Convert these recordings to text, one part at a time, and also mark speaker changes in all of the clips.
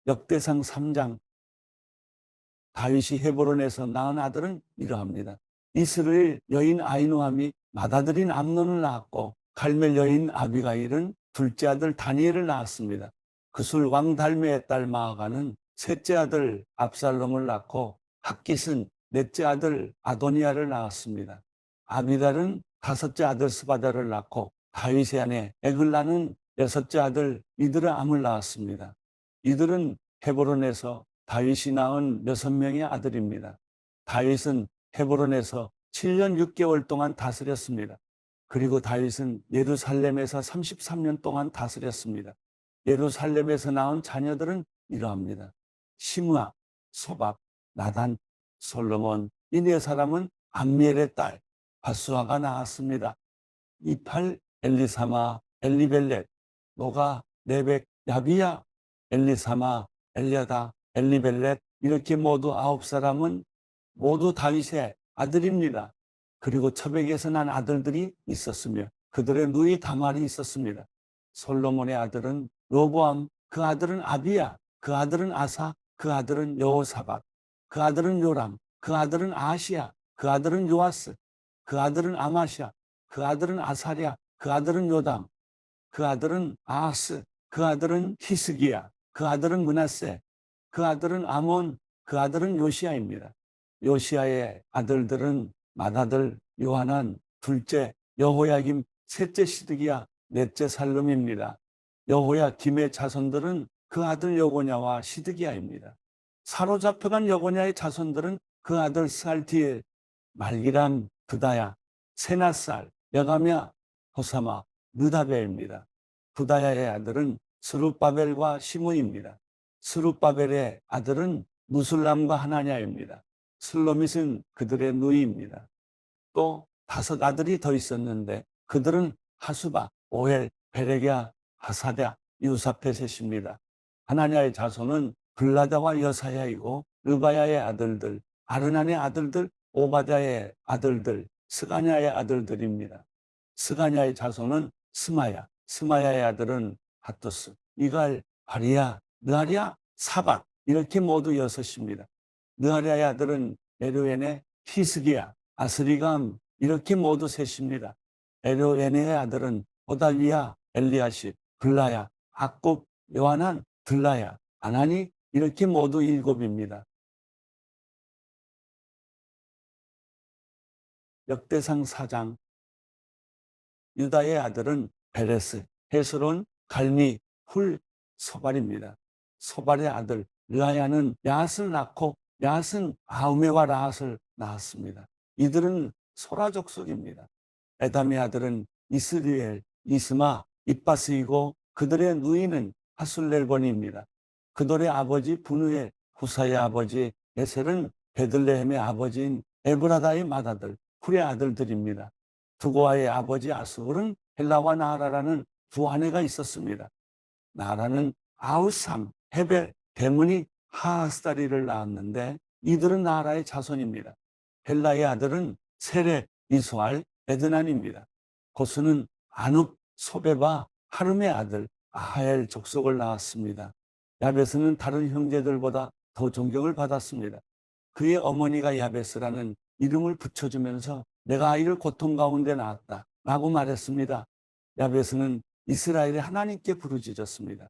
Speaker 1: 역대상 3장 다윗이 헤브론에서 낳은 아들은 이러합니다. 이스라엘 여인 아히노함이 맏아들인 암논을 낳았고 갈멜 여인 아비가일은 둘째 아들 다니엘을 낳았습니다. 그술 왕 달메의 딸 마아가는 셋째 아들 압살롬을 낳고 핫깃은 넷째 아들 아도니아를 낳았습니다. 아비달은 다섯째 아들 스바다를 낳고 다윗의 아내 에글라는 여섯째 아들 이드라암을 낳았습니다. 이들은 헤브론에서 다윗이 낳은 6명의 아들입니다. 다윗은 헤브론에서 7년 6개월 동안 다스렸습니다. 그리고 다윗은 예루살렘에서 33년 동안 다스렸습니다. 예루살렘에서 낳은 자녀들은 이러합니다. 시므아, 소박, 나단, 솔로몬, 이 네 사람은 암미엘의 딸 바수아가 낳았습니다. 이팔, 엘리사마, 엘리벨렛, 노가, 레벡, 야비야, 엘리사마, 엘리아다, 엘리벨렛, 이렇게 모두 9사람은 모두 다윗의 아들입니다. 그리고 처백에서 난 아들들이 있었으며 그들의 누이 다말이 있었습니다. 솔로몬의 아들은 로보암, 그 아들은 아비야, 그 아들은 아사, 그 아들은 여호사밧, 그 아들은 요람, 그 아들은 아시야, 그 아들은 요아스, 그 아들은 아마시아, 그 아들은 아사랴, 그 아들은 요담, 그 아들은 아하스, 그 아들은 히스기야, 그 아들은 므낫세, 그 아들은 아몬, 그 아들은 요시야입니다. 요시야의 아들들은 맏아들 요하난, 둘째 여호야김, 셋째 시드기야, 넷째 살룸입니다. 여호야김의 자손들은 그 아들 여고냐와 시드기야입니다. 사로잡혀간 여고냐의 자손들은 그 아들 스알티엘, 말기람, 드다야, 세나살, 여가랴, 호사마, 느다벨입니다. 두다야의 아들은 스룹바벨과 시므입니다. 스룹바벨의 아들은 무술람과 하나냐입니다. 슬로밋은 그들의 누이입니다. 또 5 아들이 더 있었는데 그들은 하수바, 오헬, 베레랴, 하사랴, 유사페셋입니다. 하나냐의 자손은 블라다와 여사야이고 르바야의 아들들, 아르난의 아들들, 오바댜의 아들들, 스가냐의 아들들입니다. 스가냐의 자손은 스마야, 스마야의 아들은 하토스, 이갈, 바리야, 느아랴, 사박, 이렇게 모두 6입니다. 느아랴의 아들은 에르웬의 히스기야, 아스리감, 이렇게 모두 3입니다. 에르웬의 아들은 오달리야, 엘리아십, 블라야, 악곱, 요하난, 들라야, 아나니, 이렇게 모두 7입니다. 역대상 4장 유다의 아들은 베레스, 헤스론, 갈미, 훌, 소발입니다. 소발의 아들 르아야는 야앗을 낳고 야앗은 아우메와 라앗을 낳았습니다. 이들은 소라 족속입니다. 에담의 아들은 이스리엘, 이스마, 입바스이고 그들의 누이는 하술렐본입니다. 그들의 아버지 분우엘, 후사의 아버지 에셀은 베들레헴의 아버지인 에브라다의 맏아들 훌의 아들들입니다. 두고아의 아버지 아수르는 헬라와 나라라는 두 아내가 있었습니다. 나라는 아우삼, 헤벨, 데문이 하하스다리를 낳았는데 이들은 나라의 자손입니다. 헬라의 아들은 세레, 이소알, 에드난입니다. 고스는 아눕, 소베바, 하름의 아들 아하엘 족속을 낳았습니다. 야베스는 다른 형제들보다 더 존경을 받았습니다. 그의 어머니가 야베스라는 이름을 붙여주면서 내가 아이를 고통 가운데 낳았다 라고 말했습니다. 야베스는 이스라엘의 하나님께 부르짖었습니다.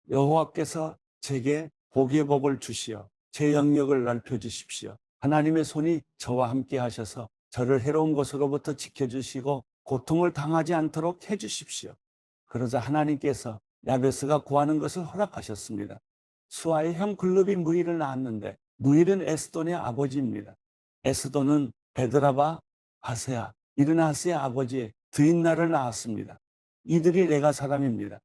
Speaker 1: 여호와께서 제게 복의 복을 주시어 제 영역을 넓혀주십시오. 하나님의 손이 저와 함께 하셔서 저를 해로운 것으로부터 지켜주시고 고통을 당하지 않도록 해주십시오. 그러자 하나님께서 야베스가 구하는 것을 허락하셨습니다. 수아의 형 글룹이 무일을 낳았는데 무일은 에스돈의 아버지입니다. 에스돈은 베드라바, 바세아, 이르나스의 아버지 드인나를 낳았습니다. 이들이 레가 사람입니다.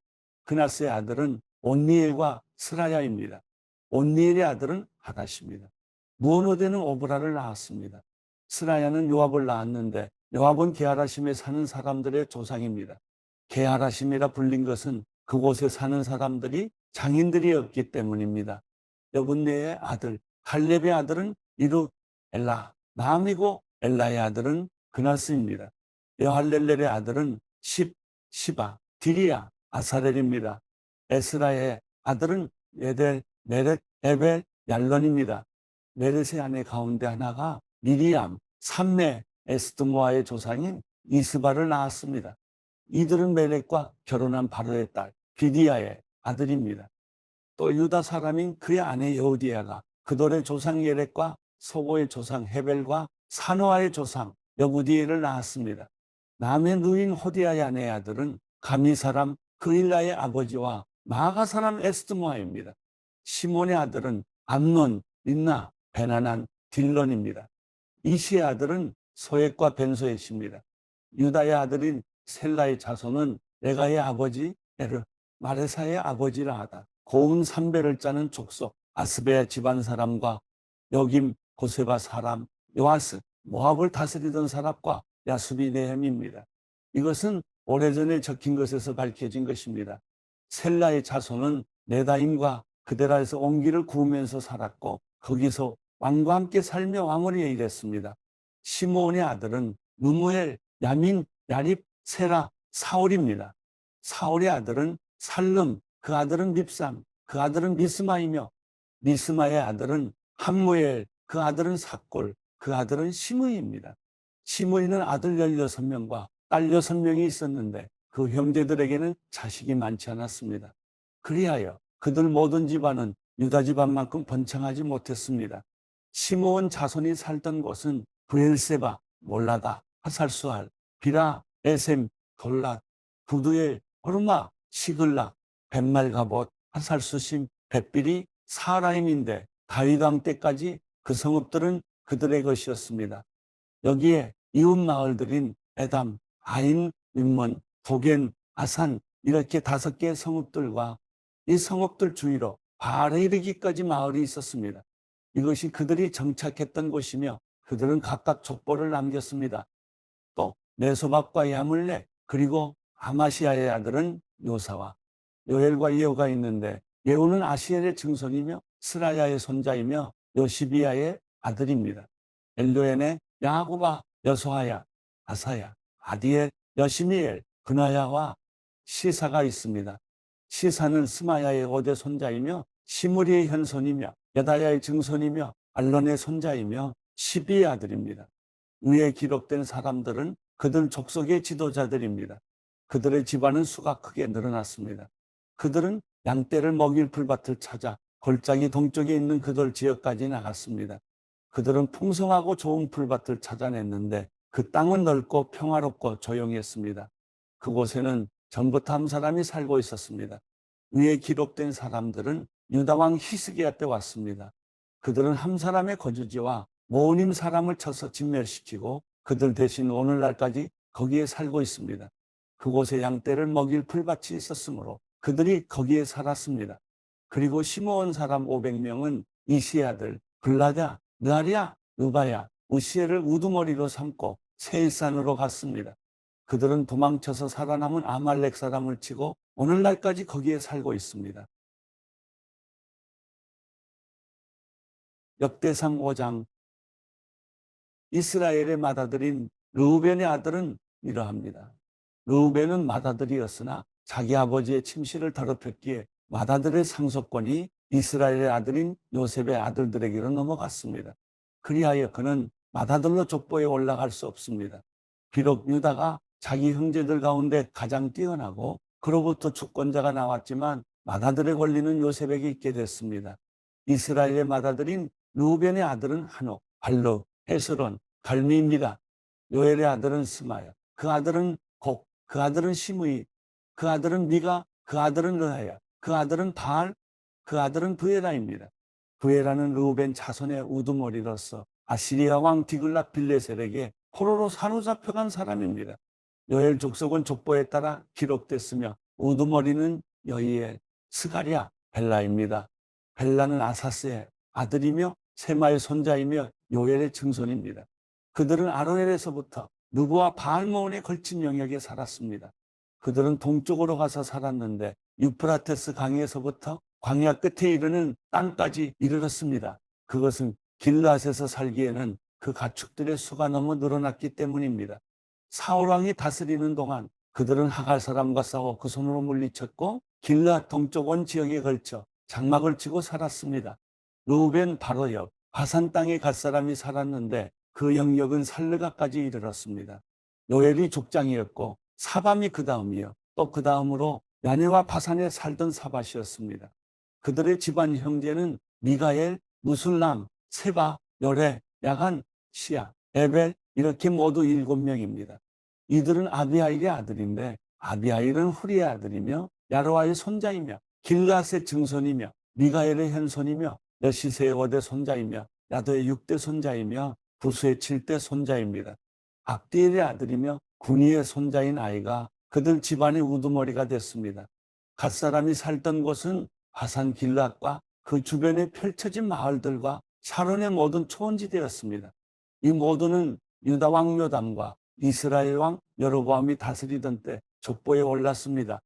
Speaker 1: 그나스의 아들은 온니엘과 스라야입니다. 온니엘의 아들은 하닷입니다. 무오노데는 오브라를 낳았습니다. 스라야는 요압을 낳았는데 요압은 게하라심에 사는 사람들의 조상입니다. 게하라심이라 불린 것은 그곳에 사는 사람들이 장인들이었기 때문입니다. 여분네의 아들 갈렙의 아들은 이루 엘라 나암이고 엘라의 아들은 그나스입니다. 여할렐렐의 아들은 시바, 디리야, 아사렐입니다. 에스라의 아들은 예델, 메렛, 에벨, 얄론입니다. 메렛의 아내 가운데 하나가 미리암, 삼매 에스드모아의 조상인 이스바를 낳았습니다. 이들은 메렛과 결혼한 바로의 딸 비디아의 아들입니다. 또 유다 사람인 그의 아내 여우디아가 그돌의 조상 예렛과 소고의 조상 헤벨과 사노아의 조상 여부디엘을 낳았습니다. 남의 누인 호디아의 아내의 아들은 가미 사람 그일라의 아버지와 마가 사람 에스드모아입니다. 시몬의 아들은 암논, 린나, 베나난, 딜론입니다. 이시의 아들은 소액과 벤소엣입니다. 유다의 아들인 셀라의 자손은 레가의 아버지 에르, 마레사의 아버지라 하다. 고운 삼배를 짜는 족속 아스베야 집안 사람과 여김 고세바 사람 요아스 모압을 다스리던 사람과 야수비 네헴입니다. 이것은 오래전에 적힌 것에서 밝혀진 것입니다. 셀라의 자손은 네다임과 그데라에서 옹기를 구우면서 살았고 거기서 왕과 함께 살며 왕후리에 일했습니다. 시므온의 아들은 누무엘, 야민, 야립, 세라, 사울입니다. 사울의 아들은 살름, 그 아들은 밉삼, 그 아들은 미스마이며 미스마의 아들은 함무엘, 그 아들은 삭골, 그 아들은 시므이입니다. 시므이는 아들 16명과 딸 6명이 있었는데 그 형제들에게는 자식이 많지 않았습니다. 그리하여 그들 모든 집안은 유다 집안만큼 번창하지 못했습니다. 시므온 자손이 살던 곳은 브엘세바, 몰라다, 하살수알, 비라, 에셈, 돌랏, 부두엘, 호르마, 시글락, 벳말가봇, 하살수심, 벳비리, 사라임인데 다윗 왕 때까지 그 성읍들은 그들의 것이었습니다. 여기에 이웃 마을들인 에담, 아인, 림몬, 도겐, 아산 이렇게 5개의 성읍들과 이 성읍들 주위로 바알에 이르기까지 마을이 있었습니다. 이것이 그들이 정착했던 곳이며 그들은 각각 족보를 남겼습니다. 또 메소박과 야물레 그리고 아마시아의 아들은 요사와 요엘과 예후가 있는데 예후는 아시엘의 증손이며 스라야의 손자이며 요시비야의 아들입니다. 엘로엔의 야구바, 여소하야, 아사야, 아디엘, 여시미엘, 그나야와 시사가 있습니다. 시사는 스마야의 5대 손자이며 시므리의 현손이며 여다야의 증손이며 알론의 손자이며 시비의 아들입니다. 위에 기록된 사람들은 그들 족속의 지도자들입니다. 그들의 집안은 수가 크게 늘어났습니다. 그들은 양떼를 먹일 풀밭을 찾아 골짜기 동쪽에 있는 그들 지역까지 나갔습니다. 그들은 풍성하고 좋은 풀밭을 찾아냈는데 그 땅은 넓고 평화롭고 조용했습니다. 그곳에는 전부터 한 사람이 살고 있었습니다. 위에 기록된 사람들은 유다왕 히스기야 때 왔습니다. 그들은 한 사람의 거주지와 모님 사람을 쳐서 진멸시키고 그들 대신 오늘날까지 거기에 살고 있습니다. 그곳에 양떼를 먹일 풀밭이 있었으므로 그들이 거기에 살았습니다. 그리고 시므온 사람 500명은 이시의 아들 블라다, 느아리아, 느바야, 우시엘을 우두머리로 삼고 세일산으로 갔습니다. 그들은 도망쳐서 살아남은 아말렉 사람을 치고 오늘날까지 거기에 살고 있습니다. 역대상 5장. 이스라엘의 맏아들인 르우벤의 아들은 이러합니다. 르우벤은 맏아들이었으나 자기 아버지의 침실을 더럽혔기에 맏아들의 상속권이 이스라엘의 아들인 요셉의 아들들에게로 넘어갔습니다. 그리하여 그는 맏아들로 족보에 올라갈 수 없습니다. 비록 유다가 자기 형제들 가운데 가장 뛰어나고 그로부터 주권자가 나왔지만 맏아들의 권리는 요셉에게 있게 됐습니다. 이스라엘의 맏아들인 르우벤의 아들은 한옥, 발루, 헤스론, 갈미입니다. 요엘의 아들은 스마야, 그 아들은 곡, 그 아들은 시므이, 그 아들은 미가, 그 아들은 르하야, 그 아들은 바알, 그 아들은 브에라입니다. 브에라는 르우벤 자손의 우두머리로서 아시리아 왕 디글랏 빌레셀에게 포로로 사로잡혀간 사람입니다. 요엘 족속은 족보에 따라 기록됐으며 우두머리는 여이엘, 스가랴, 벨라입니다. 벨라는 아사스의 아들이며 세마의 손자이며 요엘의 증손입니다. 그들은 아로엘에서부터 누구와 바알모온에 걸친 영역에 살았습니다. 그들은 동쪽으로 가서 살았는데 유프라테스 강에서부터 광야 끝에 이르는 땅까지 이르렀습니다. 그것은 길앗에서 살기에는 그 가축들의 수가 너무 늘어났기 때문입니다. 사울왕이 다스리는 동안 그들은 하갈 사람과 싸워 그 손으로 물리쳤고 길앗 동쪽 온 지역에 걸쳐 장막을 치고 살았습니다. 르우벤 바로 옆 바산 땅에 갈 사람이 살았는데 그 영역은 살르가까지 이르렀습니다. 요엘이 족장이었고 사밤이 그 다음이요. 또 그 다음으로 야네와 바산에 살던 사밧이었습니다. 그들의 집안 형제는 미가엘, 무술람, 세바, 요레, 야간, 시야, 에벨 이렇게 모두 7명입니다. 이들은 아비하일의 아들인데 아비하일은 후리의 아들이며 야로아의 손자이며 길앗의 증손이며 미가엘의 현손이며 여시세의 5대 손자이며 야도의 6대 손자이며 부수의 7대 손자입니다. 압디엘의 아들이며 군이의 손자인 아이가 그들 집안의 우두머리가 됐습니다. 갓사람이 살던 곳은 바산 길앗과 그 주변에 펼쳐진 마을들과 샤론의 모든 초원지대였습니다. 이 모두는 유다 왕 요담과 이스라엘 왕 여로보암이 다스리던 때 족보에 올랐습니다.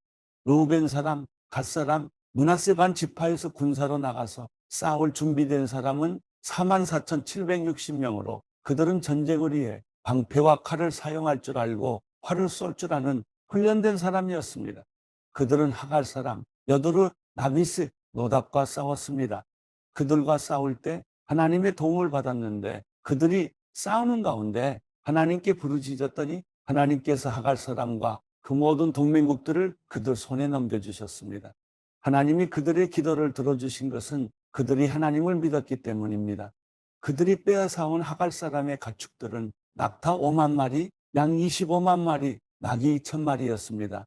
Speaker 1: 르우벤 사람, 갓 사람, 므낫세 반 지파에서 군사로 나가서 싸울 준비된 사람은 44,760명으로 그들은 전쟁을 위해 방패와 칼을 사용할 줄 알고 활을 쏠 줄 아는 훈련된 사람이었습니다. 그들은 하갈 사람, 여도르, 나비스, 노답과 싸웠습니다. 그들과 싸울 때 하나님의 도움을 받았는데 그들이 싸우는 가운데 하나님께 부르짖었더니 하나님께서 하갈 사람과 그 모든 동맹국들을 그들 손에 넘겨주셨습니다. 하나님이 그들의 기도를 들어주신 것은 그들이 하나님을 믿었기 때문입니다. 그들이 빼앗아온 하갈 사람의 가축들은 낙타 5만 마리, 양 25만 마리, 낙이 2,000마리였습니다.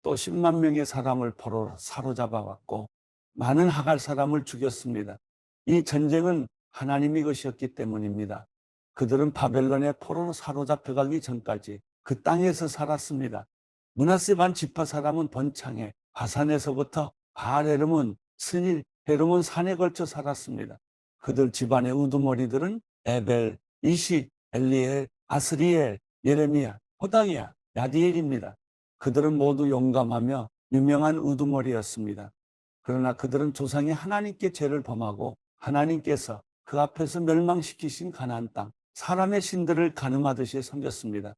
Speaker 1: 또 10만 명의 사람을 포로로 사로잡아왔고 많은 하갈 사람을 죽였습니다. 이 전쟁은 하나님이 것이었기 때문입니다. 그들은 바벨론의 포로로 사로잡혀가기 전까지 그 땅에서 살았습니다. 므낫세 반 지파 사람은 번창에 바산에서부터 바알 헤르몬, 스닐, 헤르몬 산에 걸쳐 살았습니다. 그들 집안의 우두머리들은 에벨, 이시, 엘리엘, 아스리엘, 예레미야, 호당이야, 야디엘입니다. 그들은 모두 용감하며 유명한 우두머리였습니다. 그러나 그들은 조상이 하나님께 죄를 범하고 하나님께서 그 앞에서 멸망시키신 가나안 땅, 사람의 신들을 가늠하듯이 섬겼습니다.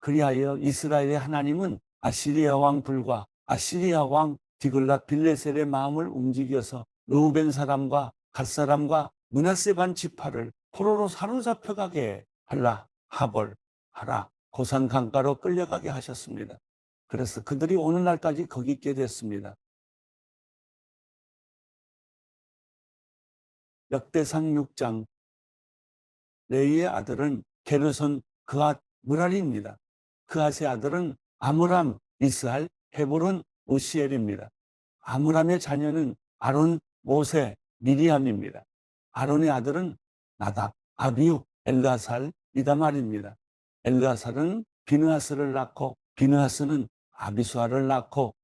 Speaker 1: 그리하여 이스라엘의 하나님은 아시리아 왕 불과 아시리아 왕 디글랏 빌레셀의 마음을 움직여서 르우벤 사람과 갓 사람과 므낫세 반 지파를 포로로 사로잡혀가게 할라 하볼 하라 고산 강가로 끌려가게 하셨습니다. 그래서 그들이 오늘날까지 거기 있게 됐습니다. 역대상 6장 레위의 아들은 게르손, 그앗, 무라리입니다. 그앗의 아들은 아므람, 이스할, 헤브론, 우시엘입니다. 아므람의 자녀는 아론, 모세, 미리암입니다. 아론의 아들은 나답, 아비우, 엘르아살, 이다말입니다. 엘르아살은 비느하스를 낳고 비느하스는 아비수아를 낳고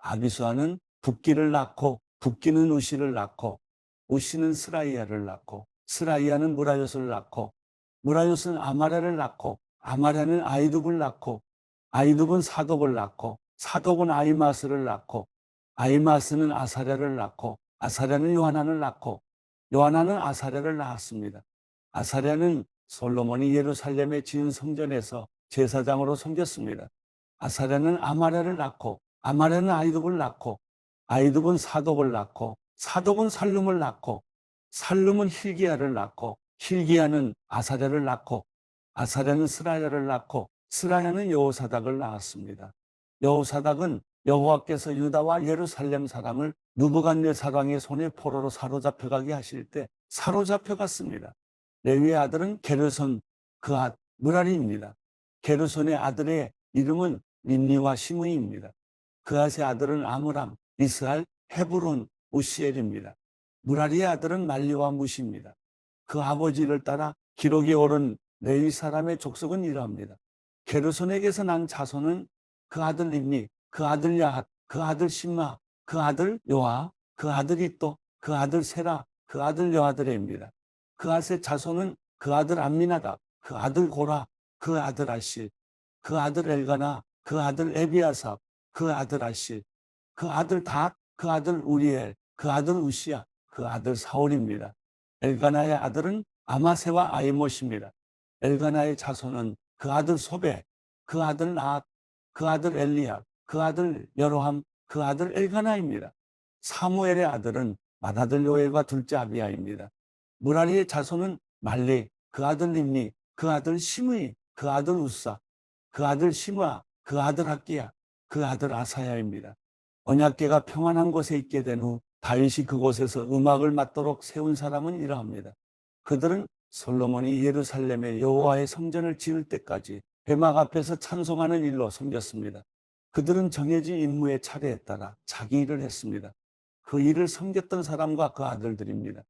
Speaker 1: 아비수아는 붓기를 낳고 붓기는 우시를 낳고 우시는 스라이야를 낳고 스라이야는 무라요스를 낳고 무라요스는 아마랴를 낳고 아마랴는 아이둡을 낳고 아이둡은 사독을 낳고 사독은 아이마스를 낳고 아이마스는 아사랴를 낳고 아사랴는 요하나를 낳고 요하나는 아사랴를 낳았습니다. 아사랴는 솔로몬이 예루살렘에 지은 성전에서 제사장으로 섬겼습니다. 아사랴는 아마랴를 낳고 아마랴는 아이둡을 낳고 아이둡은 사독을 낳고 사독은 살룸을 낳고 살룸은 hil기야를 낳고 hil기야는 아사랴를 낳고 아사랴는 스라야를 낳고 스라야는 여호사닥을 낳았습니다. 여호사닥은 여호와께서 유다와 예루살렘 사람을 느부갓네살 왕의 손에 포로로 사로잡혀가게 하실 때 사로잡혀갔습니다. 레위의 아들은 게르손, 그앗, 무라리입니다. 게르손의 아들의 이름은 린니와 시므이입니다. 그앗의 아들은 아므람, 이스할, 헤브론, 우시엘입니다. 무라리의 아들은 말리와 무시입니다. 그 아버지를 따라 기록이 오른 레위 사람의 족속은 이러합니다. 게르손에게서 난 자손은 그 아들 린니, 그 아들 야핫, 그 아들 심마, 그 아들 요아, 그 아들 이또, 그 아들 세라, 그 아들 여아드레입니다. 그앗의 자손은 그 아들 암미나답, 그 아들 고라, 그 아들 아실, 그 아들 엘가나, 그 아들 에비아삽, 그 아들 아실, 그 아들 닷, 그 아들 우리엘, 그 아들 우시야, 그 아들 사울입니다. 엘가나의 아들은 아마세와 아이못입니다. 엘가나의 자손은 그 아들 소베, 그 아들 나앗, 그 아들 엘리압, 그 아들 여로함, 그 아들 엘가나입니다. 사무엘의 아들은 맏아들 요엘과 둘째 아비야입니다. 무라리의 자손은 말리, 그 아들 림니, 그 아들 시므이, 그 아들 우사, 그 아들 시므아, 그 아들 학기야, 그 아들 아사야입니다. 언약궤가 평안한 곳에 있게 된 후 다윗이 그곳에서 음악을 맡도록 세운 사람은 이러합니다. 그들은 솔로몬이 예루살렘에 여호와의 성전을 지을 때까지 회막 앞에서 찬송하는 일로 섬겼습니다. 그들은 정해진 임무의 차례에 따라 자기 일을 했습니다. 그 일을 섬겼던 사람과 그 아들들입니다.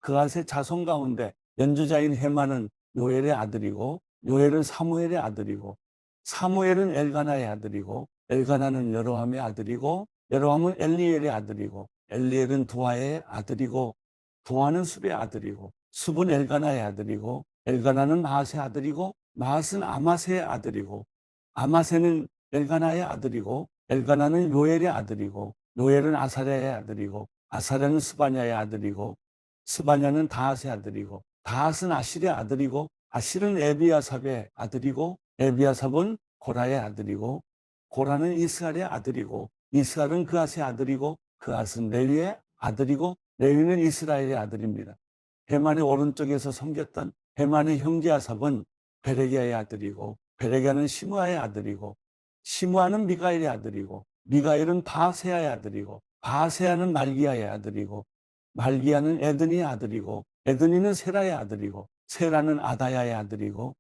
Speaker 1: 그앗의 자손 가운데 연주자인 헤만은 요엘의 아들이고, 요엘은 사무엘의 아들이고, 사무엘은 엘가나의 아들이고, 엘가나는 여로함의 아들이고, 여로함은 엘리엘의 아들이고, 엘리엘은 두아의 아들이고, 두아는 숲의 아들이고, 숲은 엘가나의 아들이고, 엘가나는 마앗의 아들이고, 마앗은 아마세의 아들이고, 아마세는 엘가나의 아들이고, 엘가나는 요엘의 아들이고, 요엘은 아사랴의 아들이고, 아사랴는 스바냐의 아들이고, 스바냐는 다앗의 아들이고, 다앗은 아실의 아들이고, 아실은 에비아삽의 아들이고, 에비아삽은 고라의 아들이고, 고라는 이스갈의 아들이고, 이스갈은 그앗의 아들이고, 그앗은 레위의 아들이고, 레위는 이스라엘의 아들입니다. 헤만의 오른쪽에서 섬겼던 헤만의 형제 아삽은 베레기야의 아들이고, 베레기야는 시므아의 아들이고, 시므아는 미가엘의 아들이고, 미가엘은 바세야의 아들이고, 바세야는 말기야의 아들이고, 말기야는 에드니의 아들이고, 에드니는 세라의 아들이고, 세라는 아다야의 아들이고,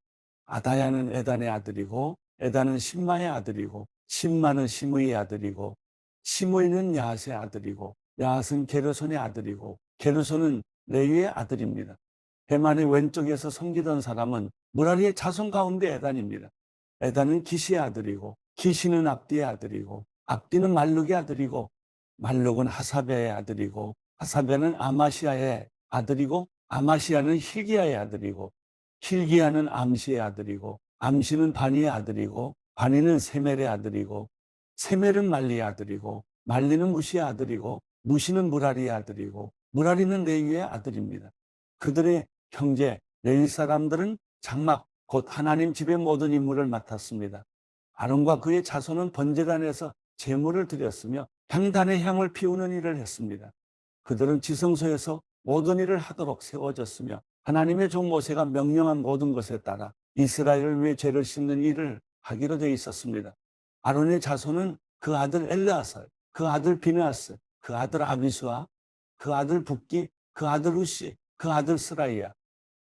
Speaker 1: 아다야는 에단의 아들이고, 에단은 심마의 아들이고, 심마는 시므이의 아들이고, 시므이는 야앗의 아들이고, 야앗은 게르손의 아들이고, 게르손은 레위의 아들입니다. 헤만의 왼쪽에서 섬기던 사람은 무라리의 자손 가운데 에단입니다. 에단은 기시의 아들이고, 기시는 압디의 아들이고, 압디는 말룩의 아들이고, 말룩은 하사베의 아들이고, 하사베는 아마시아의 아들이고, 아마시아는 힐기야의 아들이고, 힐기야는 암시의 아들이고, 암시는 바니의 아들이고, 바니는 세멜의 아들이고, 세멜은 말리의 아들이고, 말리는 무시의 아들이고, 무시는 무라리의 아들이고, 무라리는 레위의 아들입니다. 그들의 형제 레위 사람들은 장막 곧 하나님 집의 모든 임무를 맡았습니다. 아론과 그의 자손은 번제단에서 제물을 드렸으며 향단의 향을 피우는 일을 했습니다. 그들은 지성소에서 모든 일을 하도록 세워졌으며 하나님의 종 모세가 명령한 모든 것에 따라 이스라엘을 위해 죄를 씻는 일을 하기로 되어 있었습니다. 아론의 자손은 그 아들 엘르아살, 그 아들 비느하스, 그 아들 아비수아, 그 아들 붓기, 그 아들 우시, 그 아들 스라이야,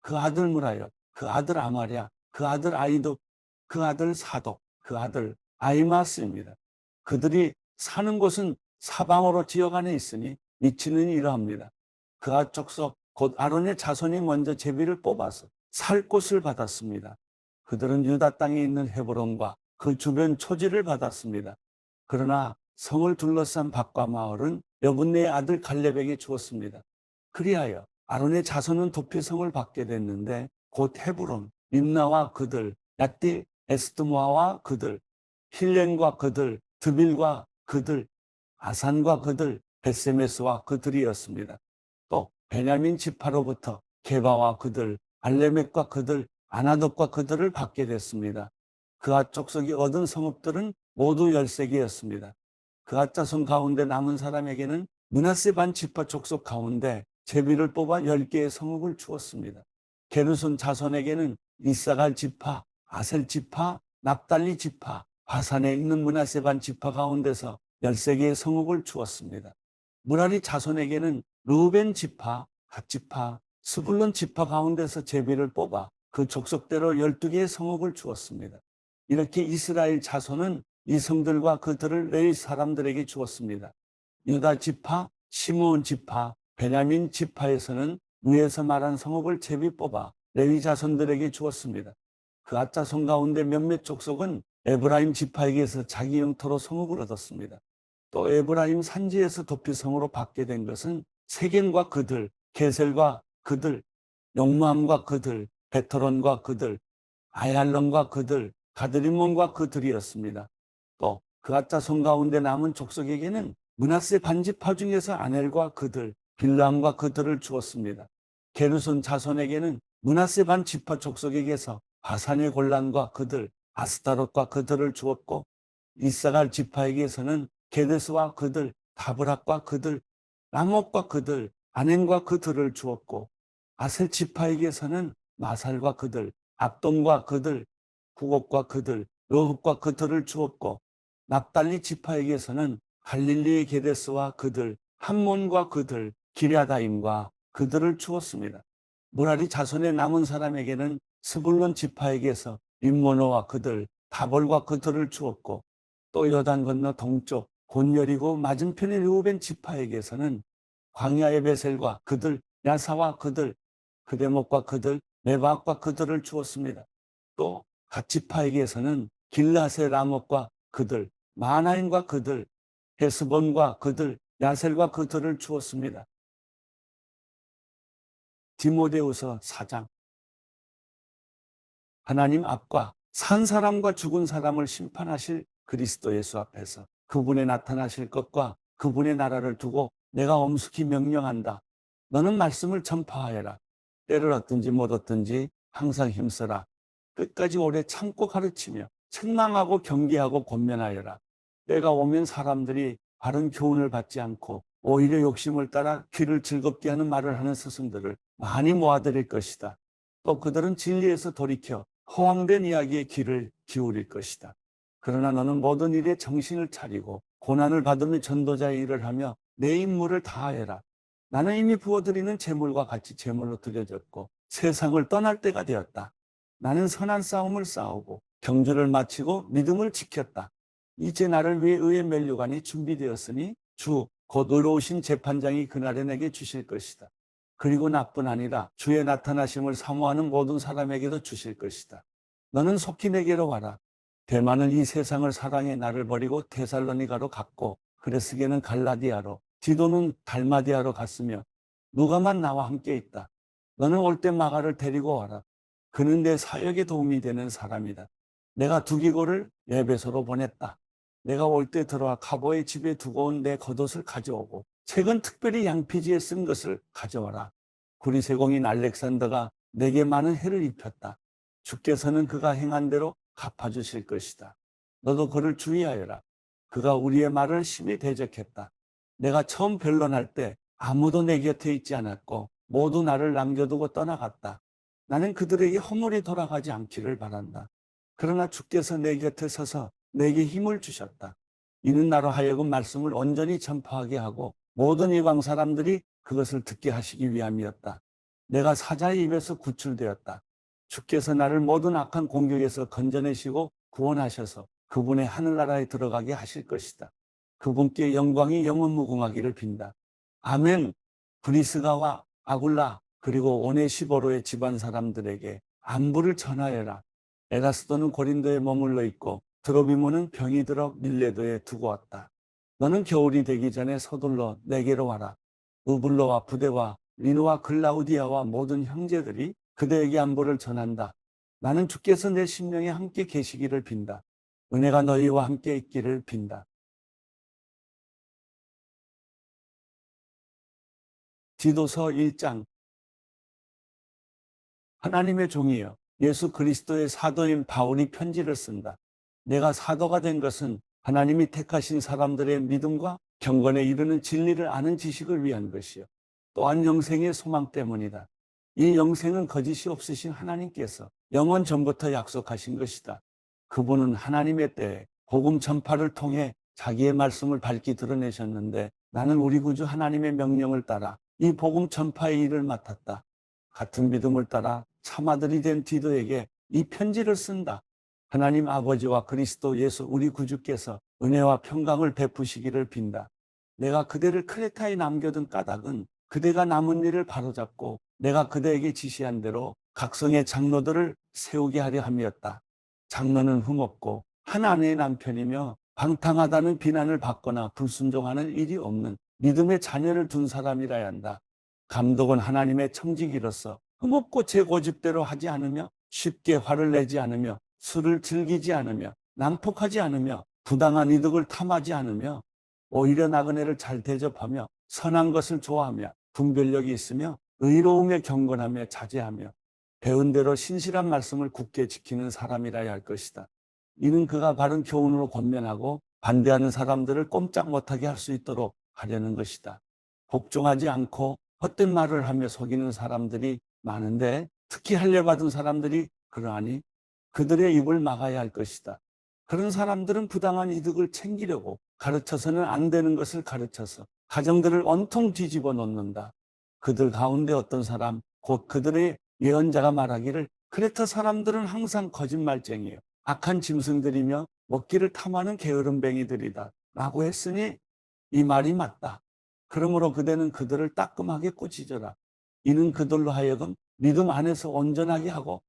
Speaker 1: 그 아들 무라요, 그 아들 아마랴, 그 아들 아이도, 그 아들 사독, 그 아들 아이마스입니다. 그들이 사는 곳은 사방으로 지역 안에 있으니 위치는 이러합니다. 그앗 족속 곧 아론의 자손이 먼저 제비를 뽑아서 살 곳을 받았습니다. 그들은 유다 땅에 있는 헤브론과 그 주변 초지를 받았습니다. 그러나 성을 둘러싼 밭과 마을은 여분네의 아들 갈렙에게 주었습니다. 그리하여 아론의 자손은 도피성을 받게 됐는데 곧 헤브론, 림나와 그들, 야띠, 에스드모아와 그들, 힐렌과 그들, 드빌과 그들, 아산과 그들, 벳세메스와 그들이었습니다. 또 베냐민 지파로부터 게바와 그들, 알레멕과 그들, 아나돗과 그들을 받게 됐습니다. 그앗 족속이 얻은 성읍들은 모두 13개였습니다. 그앗 자손 가운데 남은 사람에게는 므낫세 반 지파 족속 가운데 제비를 뽑아 10개의 성읍을 주었습니다. 게르손 자손에게는 이사갈 지파, 아셀 지파, 납달리 지파, 바산에 있는 므낫세 반 지파 가운데서 13개의 성읍을 주었습니다. 무라리 자손에게는 르우벤 지파, 갓 지파, 스불론 지파 가운데서 제비를 뽑아 그 족속대로 12개의 성읍을 주었습니다. 이렇게 이스라엘 자손은 이 성들과 그들을 레위 사람들에게 주었습니다. 유다 지파, 시므온 지파, 베냐민 지파에서는 위에서 말한 성읍을 제비 뽑아 레위 자손들에게 주었습니다. 그앗 자손 가운데 몇몇 족속은 에브라임 지파에게서 자기 영토로 성읍을 얻었습니다. 또 에브라임 산지에서 도피성으로 받게 된 것은 세겜과 그들, 게셀과 그들, 용무함과 그들, 베토론과 그들, 아얄론과 그들, 가드리몬과 그들이었습니다. 또 그앗 자손 가운데 남은 족속에게는 므낫세 반지파 중에서 아넬과 그들, 빌람과 그들을 주었습니다. 게르손 자손에게는 므낫세 반지파 족속에게서 바산의 골란과 그들, 아스타롯과 그들을 주었고, 이사갈 지파에게서는 게데스와 그들, 다브락과 그들, 라못과 그들, 아넨과 그 들을 주었고, 아셀 지파에게서는 마살과 그들, 압돈과 그들, 후곡과 그들, 여흡과 그 들을 주었고, 납달리 지파에게서는 갈릴리의 게데스와 그들, 함몬과 그들, 기랴다임과 그들을 주었습니다. 무라리 자손의 남은 사람에게는 스불론 지파에게서 림모노와 그들, 다볼과 그들을 주었고, 또 요단 건너 동쪽 곤여리고 맞은편의 르우벤 지파에게서는 광야의 베셀과 그들, 야사와 그들, 그대목과 그들, 메박과 그들을 주었습니다. 또 갓 지파에게서는 길라세 라못과 그들, 마나임과 그들, 헤스본과 그들, 야셀과 그들을 주었습니다. 디모데후서 4장. 하나님 앞과 산 사람과 죽은 사람을 심판하실 그리스도 예수 앞에서 그분의 나타나실 것과 그분의 나라를 두고 내가 엄숙히 명령한다. 너는 말씀을 전파하여라. 때를 얻든지 못 얻든지 항상 힘써라. 끝까지 오래 참고 가르치며 책망하고 경계하고 권면하여라. 때가 오면 사람들이 바른 교훈을 받지 않고 오히려 욕심을 따라 귀를 즐겁게 하는 말을 하는 스승들을 많이 모아들일 것이다. 또 그들은 진리에서 돌이켜 허황된 이야기에 귀를 기울일 것이다. 그러나 너는 모든 일에 정신을 차리고 고난을 받으며 전도자의 일을 하며 내 임무를 다하여라. 나는 이미 부어드리는 제물과 같이 제물로 드려졌고 세상을 떠날 때가 되었다. 나는 선한 싸움을 싸우고 경주를 마치고 믿음을 지켰다. 이제 나를 위해 의의 면류관이 준비되었으니 주 곧 의로우신 재판장이 그날에 내게 주실 것이다. 그리고 나뿐 아니라 주의 나타나심을 사모하는 모든 사람에게도 주실 것이다. 너는 속히 내게로 와라. 대만은 이 세상을 사랑해 나를 버리고 데살로니가로 갔고 그레스게는 갈라디아로 디도는 달마디아로 갔으며 누가만 나와 함께 있다. 너는 올 때 마가를 데리고 와라. 그는 내 사역에 도움이 되는 사람이다. 내가 두기고를 에베소로 보냈다. 내가 올 때 들어와 카보의 집에 두고 온 내 겉옷을 가져오고 책은 특별히 양피지에 쓴 것을 가져와라. 구리세공인 알렉산더가 내게 많은 해를 입혔다. 주께서는 그가 행한 대로 갚아주실 것이다. 너도 그를 주의하여라. 그가 우리의 말을 심히 대적했다. 내가 처음 변론할 때 아무도 내 곁에 있지 않았고 모두 나를 남겨두고 떠나갔다. 나는 그들에게 허물이 돌아가지 않기를 바란다. 그러나 주께서 내 곁에 서서 내게 힘을 주셨다. 이는 나로 하여금 말씀을 온전히 전파하게 하고 모든 이방 사람들이 그것을 듣게 하시기 위함이었다. 내가 사자의 입에서 구출되었다. 주께서 나를 모든 악한 공격에서 건져내시고 구원하셔서 그분의 하늘나라에 들어가게 하실 것이다. 그분께 영광이 영원무궁하기를 빈다. 아멘. 브리스가와 아굴라 그리고 오네시보로의 집안 사람들에게 안부를 전하여라. 에라스도는 고린도에 머물러 있고 드로비모는 병이 들어 밀레도에 두고 왔다. 너는 겨울이 되기 전에 서둘러 내게로 와라. 우블로와 부데와 리노와 글라우디아와 모든 형제들이 그대에게 안부를 전한다. 나는 주께서 내 심령에 함께 계시기를 빈다. 은혜가 너희와 함께 있기를 빈다. 디도서 1장. 하나님의 종이여 예수 그리스도의 사도인 바울이 편지를 쓴다. 내가 사도가 된 것은 하나님이 택하신 사람들의 믿음과 경건에 이르는 진리를 아는 지식을 위한 것이요 또한 영생의 소망 때문이다. 이 영생은 거짓이 없으신 하나님께서 영원 전부터 약속하신 것이다. 그분은 하나님의 때에 복음 전파를 통해 자기의 말씀을 밝히 드러내셨는데 나는 우리 구주 하나님의 명령을 따라 이 복음 전파의 일을 맡았다. 같은 믿음을 따라 참아들이 된 디도에게 이 편지를 쓴다. 하나님 아버지와 그리스도 예수 우리 구주께서 은혜와 평강을 베푸시기를 빈다. 내가 그대를 크레타에 남겨둔 까닭은 그대가 남은 일을 바로잡고 내가 그대에게 지시한 대로 각성의 장로들을 세우게 하려 함이었다. 장로는 흠없고 한 아내의 남편이며 방탕하다는 비난을 받거나 불순종하는 일이 없는 믿음의 자녀를 둔 사람이라야 한다. 감독은 하나님의 청지기로서 흠없고 제 고집대로 하지 않으며 쉽게 화를 내지 않으며 술을 즐기지 않으며 난폭하지 않으며 부당한 이득을 탐하지 않으며 오히려 나그네를 잘 대접하며 선한 것을 좋아하며 분별력이 있으며 의로우며 경건하며 자제하며 배운 대로 신실한 말씀을 굳게 지키는 사람이라야 할 것이다. 이는 그가 바른 교훈으로 권면하고 반대하는 사람들을 꼼짝 못하게 할 수 있도록 하려는 것이다. 복종하지 않고 헛된 말을 하며 속이는 사람들이 많은데, 특히 할례받은 사람들이 그러하니 그들의 입을 막아야 할 것이다. 그런 사람들은 부당한 이득을 챙기려고 가르쳐서는 안 되는 것을 가르쳐서 가정들을 온통 뒤집어 놓는다. 그들 가운데 어떤 사람, 곧 그들의 예언자가 말하기를, 크레타 사람들은 항상 거짓말쟁이요 악한 짐승들이며 먹기를 탐하는 게으름뱅이들이다 라고 했으니 이 말이 맞다. 그러므로 그대는 그들을 따끔하게 꾸짖어라. 이는 그들로 하여금 믿음 안에서 온전하게 하고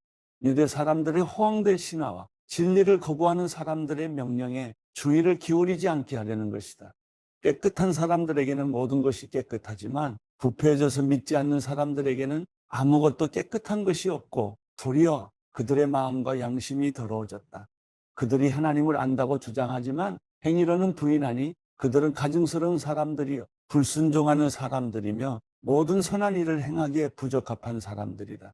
Speaker 1: 유대 사람들의 허황된 신화와 진리를 거부하는 사람들의 명령에 주의를 기울이지 않게 하려는 것이다. 깨끗한 사람들에게는 모든 것이 깨끗하지만 부패해져서 믿지 않는 사람들에게는 아무것도 깨끗한 것이 없고 도리어 그들의 마음과 양심이 더러워졌다. 그들이 하나님을 안다고 주장하지만 행위로는 부인하니 그들은 가증스러운 사람들이요 불순종하는 사람들이며 모든 선한 일을 행하기에 부적합한 사람들이다.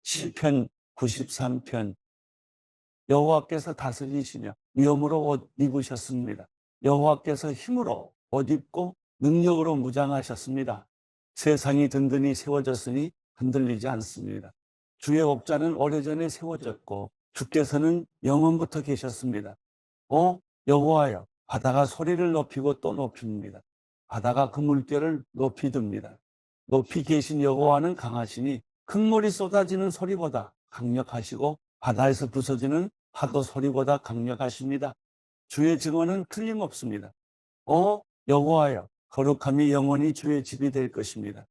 Speaker 1: 시편 93편. 여호와께서 다스리시며 위엄으로 옷 입으셨습니다. 여호와께서 힘으로 옷 입고 능력으로 무장하셨습니다. 세상이 든든히 세워졌으니 흔들리지 않습니다. 주의 옥자는 오래전에 세워졌고 주께서는 영원부터 계셨습니다. 오 여호와여, 바다가 소리를 높이고 또 높입니다. 바다가 그 물결을 높이 듭니다. 높이 계신 여호와는 강하시니 큰 물이 쏟아지는 소리보다 강력하시고 바다에서 부서지는 파도 소리보다 강력하십니다. 주의 증언은 틀림없습니다. 오 여호와여, 거룩함이 영원히 주의 집이 될 것입니다.